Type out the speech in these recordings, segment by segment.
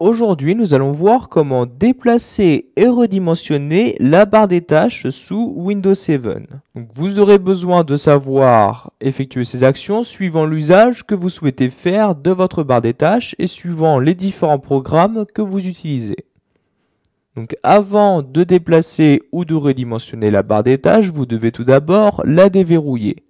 Aujourd'hui, nous allons voir comment déplacer et redimensionner la barre des tâches sous Windows 7. Donc, vous aurez besoin de savoir effectuer ces actions suivant l'usage que vous souhaitez faire de votre barre des tâches et suivant les différents programmes que vous utilisez. Donc, avant de déplacer ou de redimensionner la barre des tâches, vous devez tout d'abord la déverrouiller.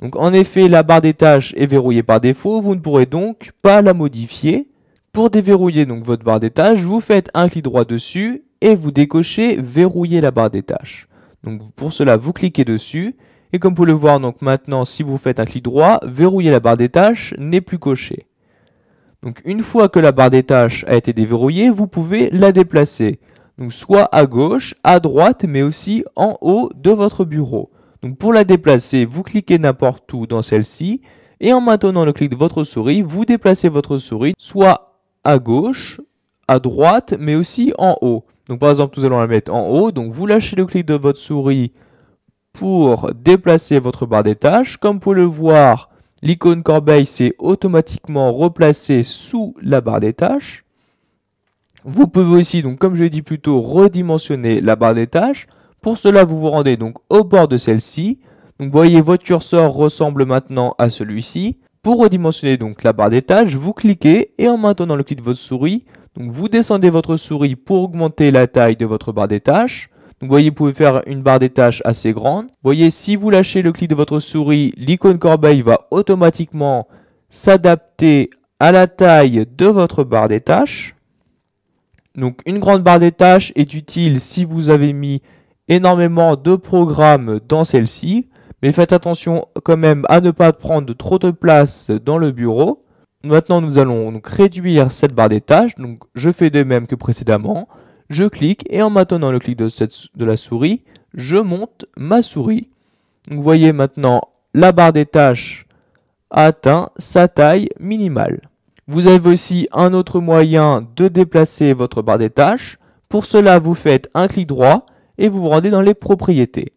Donc, en effet, la barre des tâches est verrouillée par défaut, vous ne pourrez donc pas la modifier. Pour déverrouiller donc votre barre des tâches, vous faites un clic droit dessus et vous décochez verrouiller la barre des tâches. Donc pour cela, vous cliquez dessus et comme vous pouvez le voir donc maintenant, si vous faites un clic droit, verrouiller la barre des tâches n'est plus coché. Donc une fois que la barre des tâches a été déverrouillée, vous pouvez la déplacer. Donc soit à gauche, à droite, mais aussi en haut de votre bureau. Donc pour la déplacer, vous cliquez n'importe où dans celle-ci et en maintenant le clic de votre souris, vous déplacez votre souris soit à gauche, à droite, mais aussi en haut. Donc par exemple, nous allons la mettre en haut. Donc vous lâchez le clic de votre souris pour déplacer votre barre des tâches. Comme vous pouvez le voir, l'icône corbeille s'est automatiquement replacée sous la barre des tâches. Vous pouvez aussi, donc comme je l'ai dit plus tôt, redimensionner la barre des tâches. Pour cela, vous vous rendez donc au bord de celle-ci. Donc vous voyez, votre curseur ressemble maintenant à celui-ci. Pour redimensionner donc la barre des tâches, vous cliquez et en maintenant le clic de votre souris, donc vous descendez votre souris pour augmenter la taille de votre barre des tâches. Donc vous voyez, vous pouvez faire une barre des tâches assez grande. Vous voyez, si vous lâchez le clic de votre souris, l'icône corbeille va automatiquement s'adapter à la taille de votre barre des tâches. Donc une grande barre des tâches est utile si vous avez mis énormément de programmes dans celle-ci. Mais faites attention quand même à ne pas prendre trop de place dans le bureau. Maintenant, nous allons donc réduire cette barre des tâches. Donc, je fais de même que précédemment. Je clique et en maintenant le clic de la souris, je monte ma souris. Donc, vous voyez maintenant, la barre des tâches a atteint sa taille minimale. Vous avez aussi un autre moyen de déplacer votre barre des tâches. Pour cela, vous faites un clic droit et vous vous rendez dans les propriétés.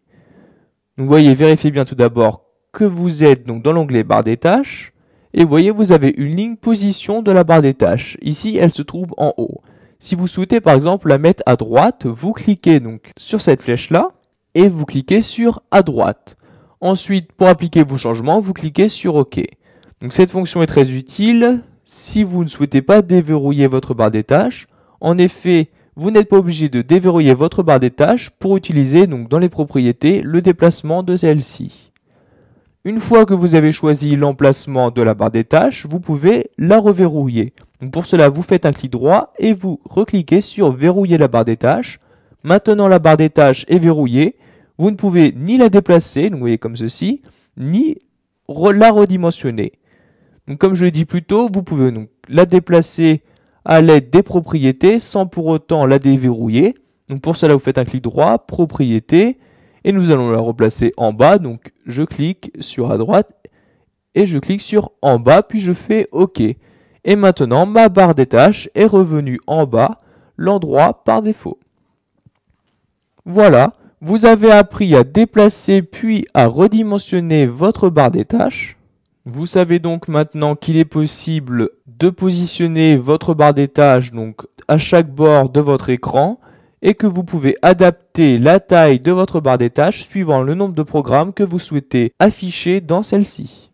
Donc vous voyez, vérifiez bien tout d'abord que vous êtes donc dans l'onglet barre des tâches. Et vous voyez, vous avez une ligne position de la barre des tâches. Ici, elle se trouve en haut. Si vous souhaitez par exemple la mettre à droite, vous cliquez donc sur cette flèche-là et vous cliquez sur à droite. Ensuite, pour appliquer vos changements, vous cliquez sur OK. Donc cette fonction est très utile si vous ne souhaitez pas déverrouiller votre barre des tâches. En effet, vous n'êtes pas obligé de déverrouiller votre barre des tâches pour utiliser donc dans les propriétés le déplacement de celle-ci. Une fois que vous avez choisi l'emplacement de la barre des tâches, vous pouvez la reverrouiller. Donc pour cela, vous faites un clic droit et vous recliquez sur verrouiller la barre des tâches. Maintenant, la barre des tâches est verrouillée. Vous ne pouvez ni la déplacer, donc vous voyez comme ceci, ni la redimensionner. Donc comme je l'ai dit plus tôt, vous pouvez donc la déplacer à l'aide des propriétés sans pour autant la déverrouiller. Donc pour cela, vous faites un clic droit, propriétés, et nous allons la replacer en bas. Donc je clique sur à droite et je clique sur en bas, puis je fais OK. Et maintenant, ma barre des tâches est revenue en bas, l'endroit par défaut. Voilà, vous avez appris à déplacer puis à redimensionner votre barre des tâches. Vous savez donc maintenant qu'il est possible de positionner votre barre des tâches donc à chaque bord de votre écran et que vous pouvez adapter la taille de votre barre des tâches suivant le nombre de programmes que vous souhaitez afficher dans celle-ci.